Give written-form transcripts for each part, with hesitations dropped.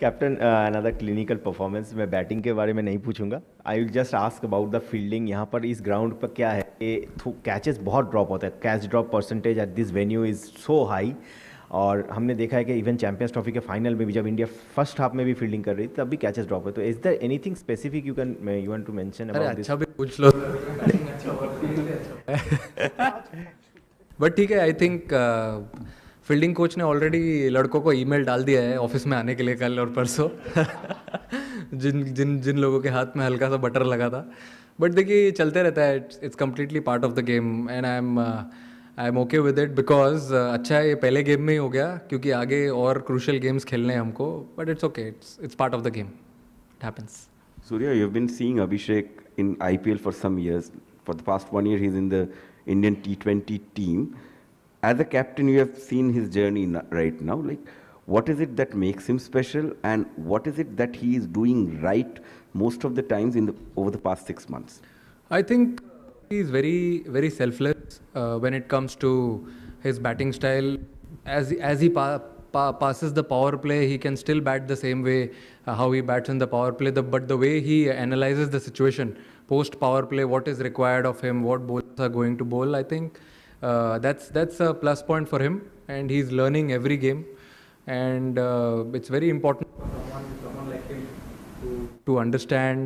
Captain another clinical performance. मैं batting के बारे में नहीं पूछूंगा, I will just ask about the fielding. यहाँ पर इस ग्राउंड पर क्या है कि कैचेस बहुत ड्रॉप होता है, catch drop percentage at this venue is so high. और हमने देखा है कि इवन चैंपियंस ट्रॉफी के फाइनल में भी जब इंडिया फर्स्ट हाफ में भी फील्डिंग कर रही थी तब भी कैचेस ड्रॉप है। तो is there anything specific you want to mention अरे अबाउट दिस? अच्छा भी पूछ लो। बैटिंग अच्छा और फील्ड अच्छा। बट ठीक है, आई थिंक फील्डिंग कोच ने ऑलरेडी लड़कों को ईमेल डाल दिया है ऑफिस में आने के लिए कल और परसों। जिन जिन जिन लोगों के हाथ में हल्का सा बटर लगा था। बट देखिए ये चलते रहता है, it's completely part of the game and I am okay with it because अच्छा है ये पहले गेम में ही हो गया, क्योंकि आगे और क्रूशियल गेम्स खेलने हैं हमको। But it's okay, it's part of the game, it happens. Surya, you've been seeing Abhishek in IPL for some years. For the past 1 year, he's in the Indian T20 team. As a captain, you have seen his journey right now. Like, what is it that makes him special, and what is it that he is doing right most of the times over the past 6 months? I think he's very selfless when it comes to his batting style. As he passes the power play, he can still bat the same way how he bats in the power play. But the way he analyzes the situation post power play, what is required of him, what bowlers are going to bowl, I think that's a plus point for him, and he's learning every game. And it's very important for someone like him to understand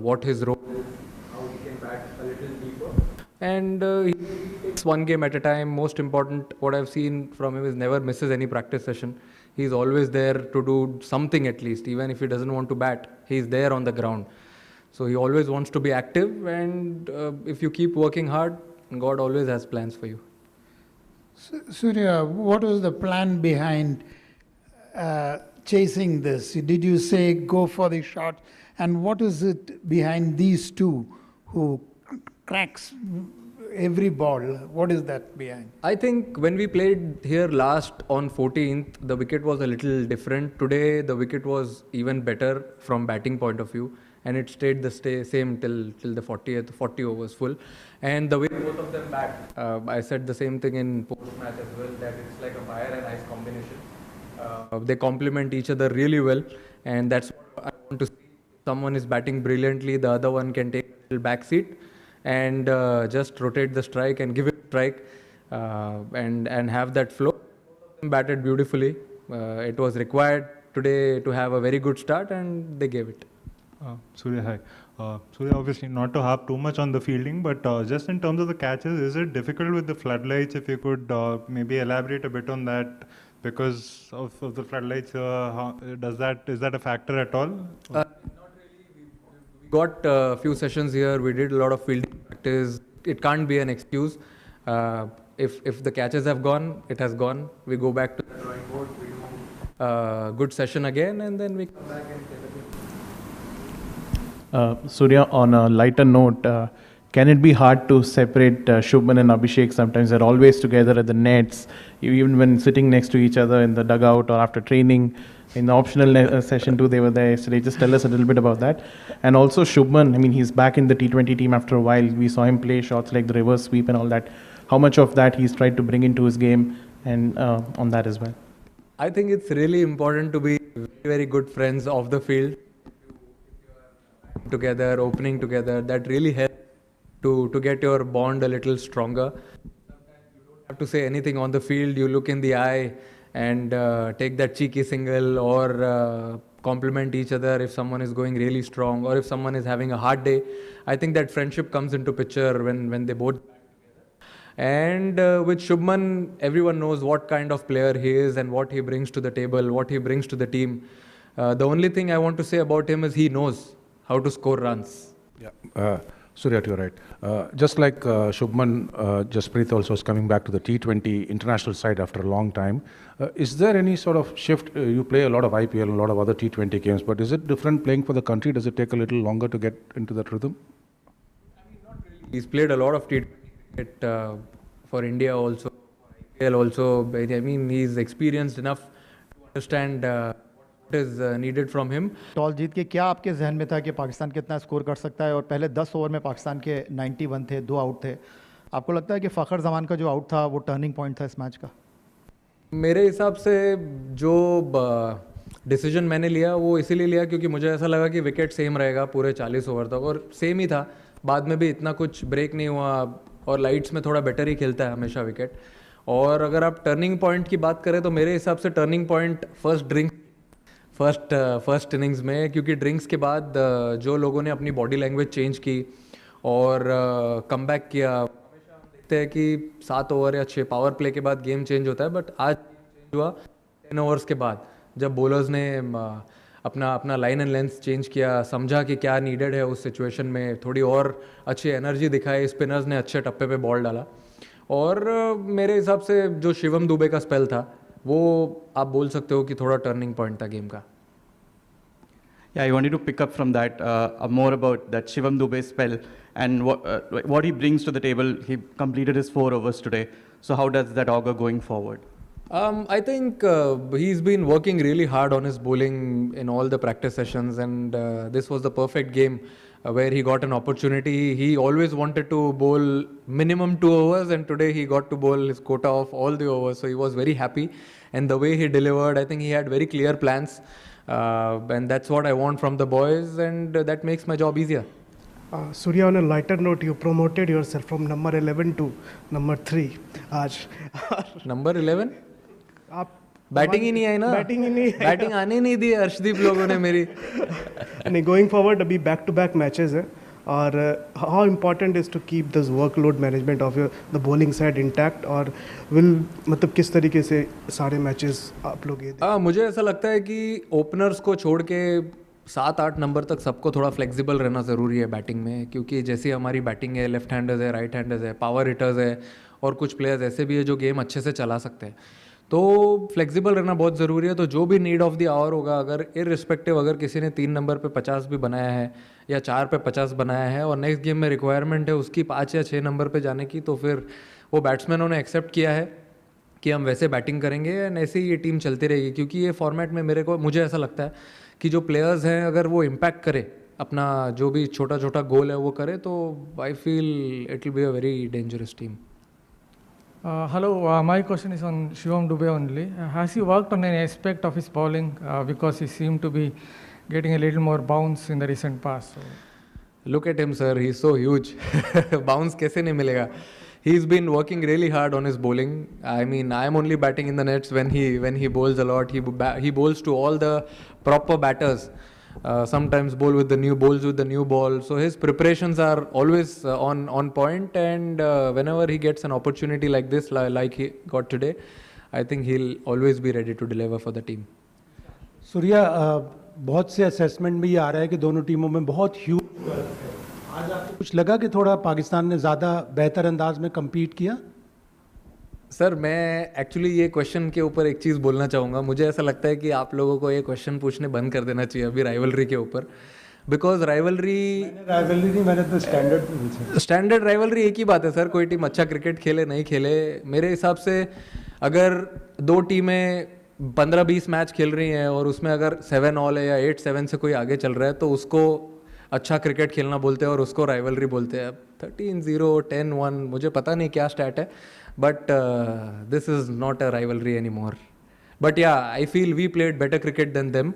what his role is, how he can bat a little deeper. And he takes one game at a time. Most important, what I've seen from him is never misses any practice session. He's always there to do something at least, even if he doesn't want to bat. He's there on the ground. So he always wants to be active, and if you keep working hard, God always has plans for you. Surya, what was the plan behind chasing this? Did you say go for the shot? And what is it behind these two who cracks every ball? What is that behind? I think when we played here last on 14th, the wicket was a little different. Today, the wicket was even better from batting point of view, and it stayed the same till the 40 overs full. And the way both of them bat, I said the same thing in post match as well, that it's like a fire and ice combination. They complement each other really well, and that's what I want to see. Someone is batting brilliantly, the other one can take a little back seat and just rotate the strike and give it a strike and have that flow. Batted beautifully. It was required today to have a very good start, and they gave it. Surya, hi. Surya, obviously not to harp too much on the fielding, but just in terms of the catches, is it difficult with the floodlights? If you could maybe elaborate a bit on that, because of the floodlights, is that a factor at all? Not really. We got a few sessions here. We did a lot of fielding practice. It can't be an excuse. If the catches have gone, it has gone. We go back to the drawing board. We do a good session again, and then we come back and play the game. Surya, on a lighter note, can it be hard to separate Shubman and Abhishek? Sometimes they're always together at the nets, even when sitting next to each other in the dugout or after training. In the optional session too, they were there yesterday. Just tell us a little bit about that. And also Shubman, I mean, he's back in the T20 team after a while. We saw him play shots like the reverse sweep and all that. How much of that he's tried to bring into his game, and on that as well? I think it's really important to be very good friends off the field. Together, opening together, that really helps to get your bond a little stronger. Sometimes you don't have to say anything on the field. You look in the eye and take that cheeky single, or compliment each other if someone is going really strong, or if someone is having a hard day. I think that friendship comes into picture when they both. And with Shubman, everyone knows what kind of player he is and what he brings to the table, what he brings to the team. The only thing I want to say about him is he knows how to score runs. Yeah, Surya, you're right. Just like Shubman, Jasprit also is coming back to the T20 international side after a long time. Is there any sort of shift? You play a lot of IPL and a lot of other T20 games, but is it different playing for the country? Does it take a little longer to get into that rhythm? I mean, not really. He's played a lot of T20 cricket for India also, for IPL also. I mean, he's experienced enough to understand what is needed from him. Toss जीत के क्या आपके जहन में था कि पाकिस्तान कितना score कर सकता है? और पहले 10 ओवर में पाकिस्तान के 91 थे, 2 आउट थे. आपको लगता है कि फ़खर जमान का जो आउट था वो टर्निंग पॉइंट था इस मैच का? मेरे हिसाब से जो डिसीजन मैंने लिया वो इसीलिए लिया क्योंकि मुझे ऐसा लगा कि विकेट सेम रहेगा पूरे 40 ओवर तक, और सेम ही था। बाद में भी इतना कुछ ब्रेक नहीं हुआ, और लाइट्स में थोड़ा बेटर ही खेलता है हमेशा विकेट। और अगर आप टर्निंग पॉइंट की बात करें तो मेरे हिसाब से टर्निंग पॉइंट फर्स्ट इनिंग्स में, क्योंकि ड्रिंक्स के बाद जो लोगों ने अपनी बॉडी लैंग्वेज चेंज की और कमबैक किया। हमेशा हम देखते हैं कि 7 ओवर या 6 पावर प्ले के बाद गेम चेंज होता है, बट आज चेंज हुआ 10 ओवर्स के बाद, जब बॉलर्स ने अपना लाइन एंड लेंथ चेंज किया, समझा कि क्या नीडेड है उस सिचुएशन में, थोड़ी और अच्छी एनर्जी दिखाई, स्पिनर्स ने अच्छे टप्पे पे बॉल डाला। और मेरे हिसाब से जो शिवम दुबे का स्पेल था वो आप बोल सकते हो कि थोड़ा टर्निंग पॉइंट था गेम का। Yeah, I wanted to pick up from that, more about that Shivam Dube spell and what he brings to the table. He completed his 4 overs today. So how does that augur going forward? I think he's been working really hard on his bowling in all the practice sessions, and this was the perfect game where he got an opportunity. He always wanted to bowl minimum 2 overs, and today he got to bowl his quota of all the overs. So he was very happy, and the way he delivered, I think he had very clear plans, and that's what I want from the boys, and that makes my job easier. Surya, on a lighter note, you promoted yourself from number 11 to number 3 आज। Number 11? आप batting ही नहीं आई ना, batting ही नहीं, batting आने नहीं दी अर्शदीप लोगों ने मेरी। नहीं, गोइंग फॉरवर्ड अभी बैक टू बैक मैचेस है, और how important is to keep this workload management of your the bowling side intact, और विल मतलब किस तरीके से सारे मैचेस आप लोग ये मुझे ऐसा लगता है कि ओपनर्स को छोड़ के 7-8 नंबर तक सबको थोड़ा फ्लेक्सिबल रहना ज़रूरी है बैटिंग में, क्योंकि जैसी हमारी बैटिंग है, लेफ्ट हैंडर्स है, राइट हैंडर्स है, पावर हिटर्स है, और कुछ प्लेयर्स ऐसे भी है जो गेम अच्छे से चला सकते हैं, तो फ्लेक्सिबल रहना बहुत ज़रूरी है। तो जो भी नीड ऑफ द आवर होगा, अगर इररिस्पेक्टिव अगर किसी ने 3 नंबर पे 50 भी बनाया है या 4 पे 50 बनाया है और नेक्स्ट गेम में रिक्वायरमेंट है उसकी 5 या 6 नंबर पे जाने की, तो फिर वो बैट्समैनों ने एक्सेप्ट किया है कि हम वैसे बैटिंग करेंगे एंड ऐसे ही ये टीम चलती रहेगी। क्योंकि ये फॉर्मेट में मुझे ऐसा लगता है कि जो प्लेयर्स हैं अगर वो इम्पैक्ट करे, अपना जो भी छोटा छोटा गोल है वो करे, तो I feel it will be a very dangerous team. Hello, my question is on Shivam Dube only. Has he worked on any aspect of his bowling, because he seemed to be getting a little more bounce in the recent past? So. Look at him, sir. He's so huge. Bounce कैसे नहीं मिलेगा? He's been working really hard on his bowling. I mean, I am only batting in the nets when he bowls a lot. He bowls to all the proper batters. Sometimes bowls with the new ball. So his preparations are always on point, and whenever he gets an opportunity like this, like he got today, I think he'll always be ready to deliver for the team. Surya, बहुत से assessment में ये आ रहा है कि दोनों टीमों में बहुत ह्यूज, आज आपको कुछ लगा कि थोड़ा पाकिस्तान ने ज़्यादा बेहतर अंदाज में कम्पीट किया? सर, मैं एक्चुअली ये क्वेश्चन के ऊपर एक चीज़ बोलना चाहूँगा। मुझे ऐसा लगता है कि आप लोगों को ये क्वेश्चन पूछने बंद कर देना चाहिए अभी राइवलरी के ऊपर, बिकॉज राइवलरी नहीं, मैंने तो स्टैंडर्ड पूछा। स्टैंडर्ड राइवलरी एक ही बात है सर, कोई टीम अच्छा क्रिकेट खेले नहीं खेले, मेरे हिसाब से अगर 2 टीमें 15-20 मैच खेल रही हैं और उसमें अगर 7 ऑल है या 8-7 से कोई आगे चल रहा है, तो उसको अच्छा क्रिकेट खेलना बोलते हैं और उसको राइवलरी बोलते हैं। 13-0, 10-1, मुझे पता नहीं क्या स्टैट है, but this is not a rivalry anymore. But yeah, I feel we played better cricket than them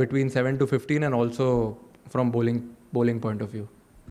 between 7 to 15, and also from bowling point of view.